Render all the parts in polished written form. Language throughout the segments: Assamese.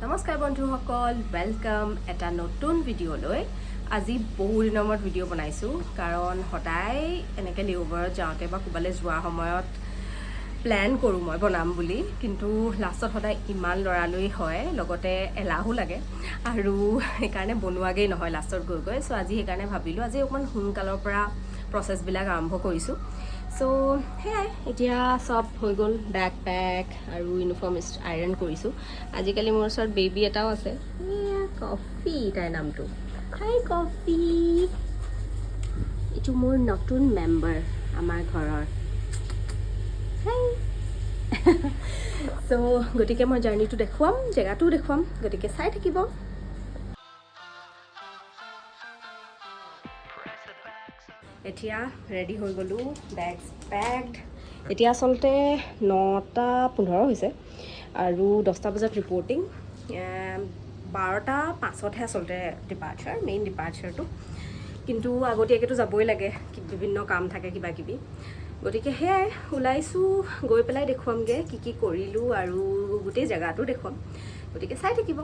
নমস্কাৰ বন্ধুসকল, ওয়েলকাম এটা নতুন ভিডিঅ'লৈ। আজি বহু দিনৰ মূৰত ভিডিঅ' বনাইছোঁ কাৰণ সদায় এনেকৈ লেঅ'ভাৰত যাওঁতে বা ক'ৰবালৈ যোৱাৰ সময়ত প্লেন কৰোঁ মই বনাম বুলি, কিন্তু লাষ্টত সদায় ইমান লৰালৰি হয়, লগতে এলাহো লাগে আৰু সেইকাৰণে বনোৱাগৈ নহয় লাষ্টত গৈ গৈ। চ' আজি সেইকাৰণে ভাবিলোঁ আজি অকণমান সোনকালৰ পৰা প্ৰচেছবিলাক আৰম্ভ কৰিছোঁ। চ' সেয়াই, এতিয়া চব হৈ গ'ল, বেগ পেক আৰু ইউনিফৰ্ম আইৰণ কৰিছোঁ। আজিকালি মোৰ ওচৰত বেবী এটাও আছে, কফি তাইৰ নামটো। হাই কফি, এইটো মোৰ নতুন মেম্বাৰ আমাৰ ঘৰৰ। হাই চ' গতিকে মই জাৰ্ণিটো দেখুৱাম, জেগাটোও দেখুৱাম, গতিকে চাই থাকিব। এতিয়া ৰেডি হৈ গ'লোঁ, বেগছ পেকড। এতিয়া আচলতে 9:15 হৈছে আৰু 10টা বজাত ৰিপৰ্টিং। 12:05হে আচলতে ডিপাৰ্চাৰ, মেইন ডিপাৰ্চাৰটো, কিন্তু আগতীয়াকৈতো যাবই লাগে, বিভিন্ন কাম থাকে কিবা কিবি। গতিকে সেয়াই ওলাইছোঁ, গৈ পেলাই দেখুৱামগৈ কি কি কৰিলোঁ আৰু গোটেই জেগাটো দেখুৱাম, গতিকে চাই থাকিব।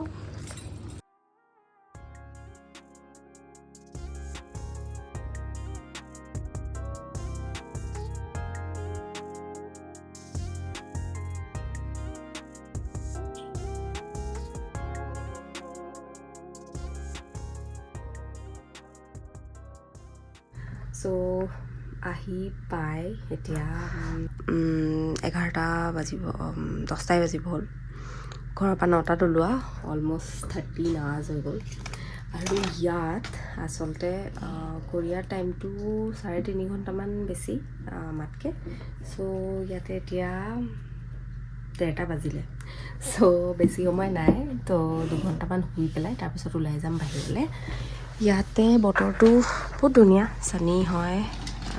চ' আহি পাই এতিয়া 11টা বাজিব, 10টাই বাজিব হ'ল। ঘৰৰ পৰা 9টাত ওলোৱা, অলমষ্ট 13 আৱাৰ্ছ হৈ গ'ল। আৰু ইয়াত আচলতে কোৰিয়াৰ টাইমটো 3.5 ঘণ্টামান বেছি আমাতকৈ। চ' ইয়াতে এতিয়া 1:30 বাজিলে। চ' বেছি সময় নাই, তো 2 ঘণ্টামান শুই পেলাই তাৰপিছত ওলাই যাম বাহিৰলৈ। ইয়াতে বতৰটো বহুত ধুনীয়া, চানি হয়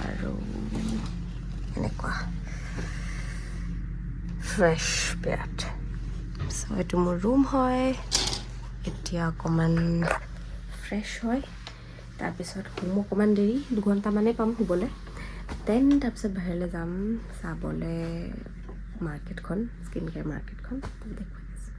আৰু এনেকুৱা ফ্ৰেছ বিৰাট। চ' এইটো মোৰ ৰুম হয়, এতিয়া অকণমান ফ্ৰেছ হয়, তাৰপিছত শুম অকণমান দেৰি, 2 ঘণ্টামানেই পাম শুবলৈ। দেন তাৰপিছত বাহিৰলৈ যাম চাবলৈ মাৰ্কেটখন, স্কিন কেয়াৰ মাৰ্কেটখন দেখুৱাই আছোঁ।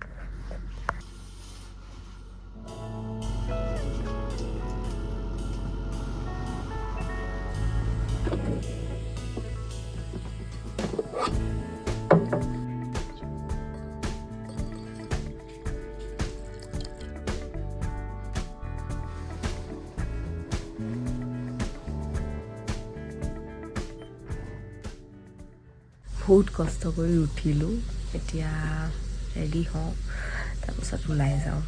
বহুত কষ্ট কৰি উঠিলোঁ, এতিয়া ৰেডি হওঁ, তাৰপিছত ওলাই যাওঁ।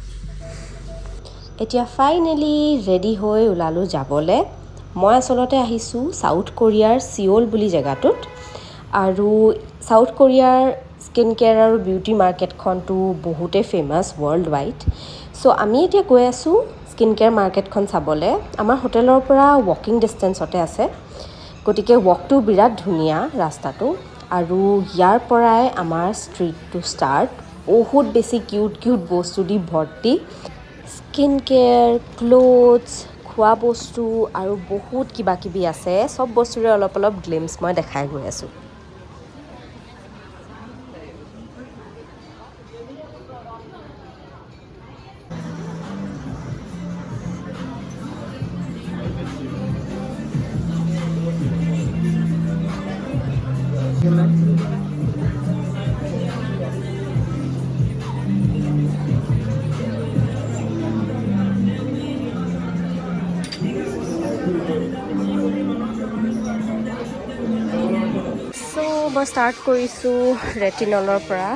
এতিয়া ফাইনেলি ৰেডি হৈ ওলালোঁ যাবলৈ। মই আচলতে আহিছোঁ ছাউথ কোৰিয়াৰ চিঅ'ল বুলি জেগাটোত, আৰু ছাউথ কোৰিয়াৰ স্কিন কেয়াৰ আৰু বিউটি মাৰ্কেটখনটো বহুতেই ফেমাছ ৱৰ্ল্ড ৱাইড। চ' আমি এতিয়া গৈ আছোঁ স্কিন কেয়াৰ মাৰ্কেটখন চাবলৈ। আমাৰ হোটেলৰ পৰা ৱাকিং ডিষ্টেঞ্চতে আছে, গতিকে ৱাকটো বিৰাট ধুনীয়া ৰাস্তাটো, আৰু ইয়াৰ পৰাই আমাৰ ষ্ট্ৰীটটো ষ্টাৰ্ট। বহুত বেছি কিউট কিউট বস্তু দি ভৰ্তি, স্কিন কেয়াৰ, ক্লথছ, খোৱা বস্তু আৰু বহুত কিবা কিবি আছে। চব বস্তুৰে অলপ অলপ গ্লিমছ মই দেখাই গৈ আছোঁ। চ' মই ষ্টাৰ্ট কৰিছোঁ ৰেটিনলৰ পৰা।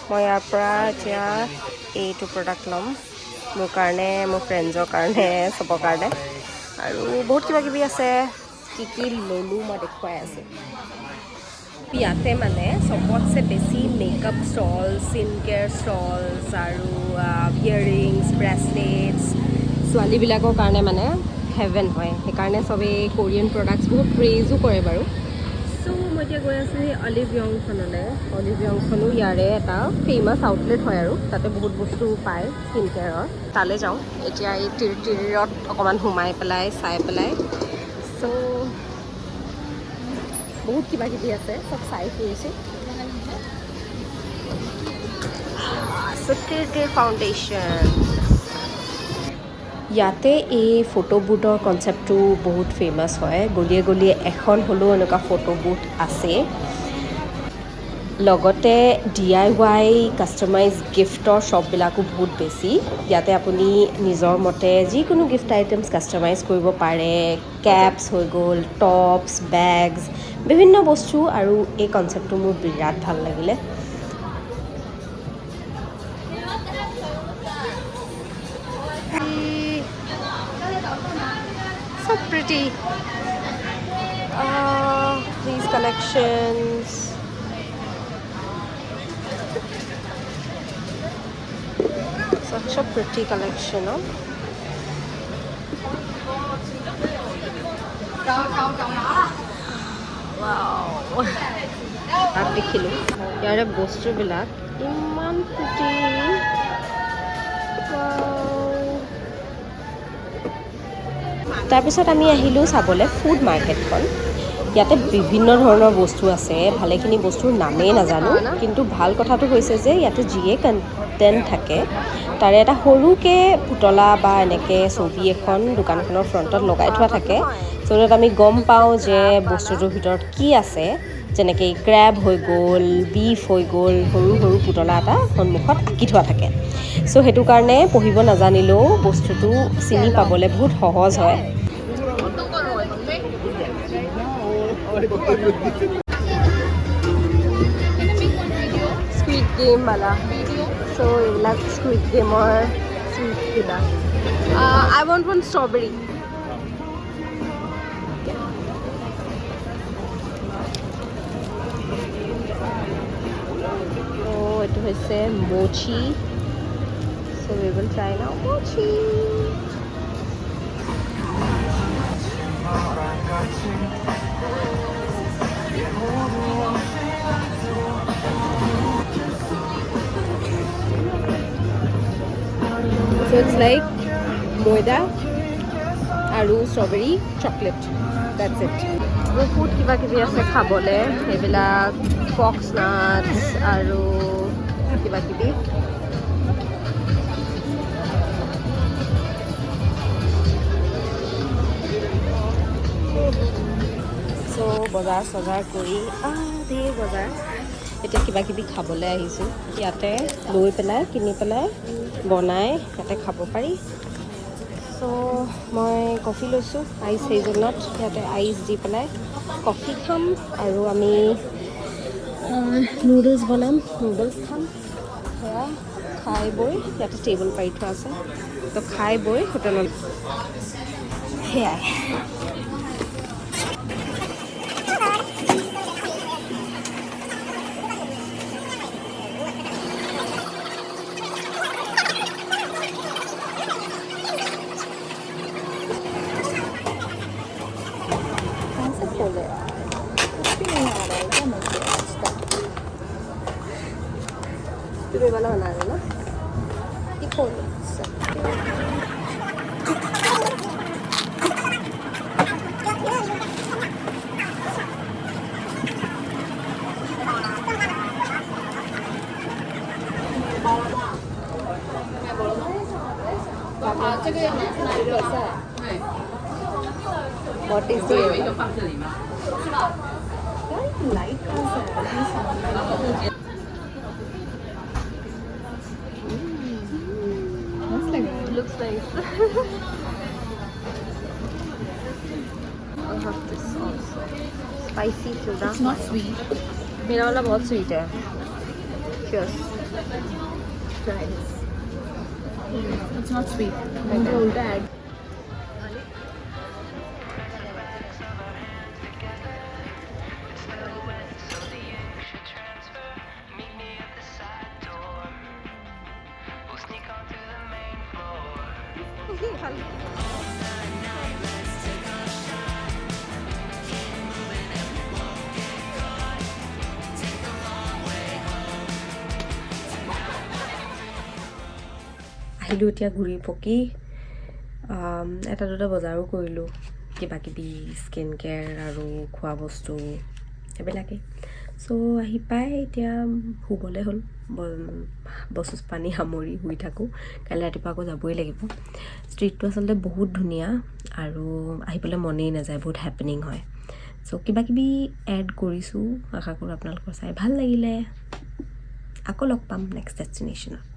মই ইয়াৰ পৰা এতিয়া এইটো প্ৰডাক্ট ল'ম, মোৰ কাৰণে, মোৰ ফ্ৰেণ্ডছৰ কাৰণে, চবৰ কাৰণে, আৰু বহুত কিবা কিবি আছে। কি কি ল'লোঁ মই দেখুৱাই আছোঁ। ইয়াতে মানে চবতছে বেছি makeup stalls, skin care stalls আৰু ইয়েৰিংছ, ব্ৰেচলেটছ, ছোৱালীবিলাকৰ কাৰণে মানে হেভেন হয়, সেইকাৰণে চবেই কোৰিয়ান প্ৰডাক্টছ বহুত প্ৰেইজো কৰে বাৰু। চ' মই এতিয়া গৈ আছোঁ সেই অলিভ য়ংখনলৈ। অলিভ য়ংখনো ইয়াৰে এটা ফেমাছ আউটলেট হয় আৰু তাতে বহুত বস্তু পায় স্কিন কেয়াৰৰ। তালৈ যাওঁ এতিয়া, এই তিৰত অকণমান সোমাই পেলাই চাই পেলাই। চ' বহুত কিবা কিবি আছে, চব চাই ফুৰিছোঁ। Secret Foundation. ইয়াতে এই ফটো বুথৰ কনচেপ্টটো বহুত ফেমাছ হয় গলিয়ে গলিয়ে এখন হ'লেও এনেকুৱা ফটো বুথ আছে লগতে DIY কাষ্টমাইজ গিফ্টৰ শ্বপবিলাকো বহুত বেছি ইয়াতে আপুনি নিজৰ মতে যিকোনো গিফ্ট আইটেমছ কাষ্টমাইজ কৰিব পাৰে কেপছ হৈ গ'ল টপছ বেগছ বিভিন্ন বস্তু আৰু এই কনচেপ্টটো মোৰ বিৰাট ভাল লাগিলে So pretty. These collections. Such a pretty collection, no? Wow. Aap dekhilo. Yare bostu bilak iman pretty. তাৰপিছত আমি আহিলোঁ চাবলৈ ফুড মাৰ্কেটখন ইয়াতে বিভিন্ন ধৰণৰ বস্তু আছে ভালেখিনি বস্তুৰ নামেই নাজানো কিন্তু ভাল কথাটো হৈছে যে ইয়াতে যিয়ে কণ্টেণ্ট থাকে তাৰে এটা সৰুকৈ পুতলা বা এনেকৈ ছবি এখন দোকানখনৰ ফ্ৰণ্টত লগাই থোৱা থাকে য'ত আমি গম পাওঁ যে বস্তুটোৰ ভিতৰত কি আছে যেনেকৈ ক্ৰেব হৈ গ'ল বিফ হৈ গ'ল সৰু সৰু পুতলা এটা সন্মুখত আঁকি থোৱা থাকে চ' সেইটো কাৰণে পঢ়িব নাজানিলেও বস্তুটো চিনি পাবলৈ বহুত সহজ হয় Squid Game wala so এইবিলাক Squid Gameৰ sweet কিবা I want one strawberry এইটো হৈছে mochi so we will try now mochi so it's like moida aru strawberry chocolate that's it বহুত কিবা কিবি আছে খাবলে এইবিলাক fox nuts aru কিবা কিবি so বজাৰ সজাৰ কৰি ধেৰ বজাৰ এতিয়া কিবা কিবি খাবলৈ আহিছোঁ ইয়াতে লৈ পেলাই কিনি পেলাই বনাই ইয়াতে খাব পাৰি চ' মই কফি লৈছোঁ আইচ হেজেলনাট ইয়াতে আইচ দি পেলাই কফি খাম আৰু আমি নুডলছ বনাম নুডলছ খাম সেয়া খাই বৈ ইয়াতে টেবুল পাৰি থোৱা আছে তো খাই বৈ হোটেলত সেয়াই तुम्हें वाला बना रहे ना What is the light looks nice. I have this also. Spicy soda. It's not sweet. मेरा वाला बहुत sweet है. Cheers. Try this. It's not sweet. मुझे उल्टा ऐड. আহিলোঁ এতিয়া ঘূৰি পকি এটা দুটা বজাৰো কৰিলোঁ কিবা কিবি স্কিন কেয়াৰ আৰু খোৱা বস্তু এইবিলাকেই চ' আহি পাই এতিয়া শুবলৈ হ'ল, বস্তু পানী সামৰি শুই থাকোঁ, কাইলৈ ৰাতিপুৱা আকৌ যাবই লাগিব। ষ্ট্ৰীটটো আচলতে বহুত ধুনীয়া আৰু আহিবলৈ মনেই নাযায়, বহুত হেপেনিং হয়। চ' কিবাকিবি এড কৰিছোঁ, আশা কৰোঁ আপোনালোকৰ চাই ভাল লাগিলে। আকৌ লগ পাম নেক্সট ডেষ্টিনেশ্যনত।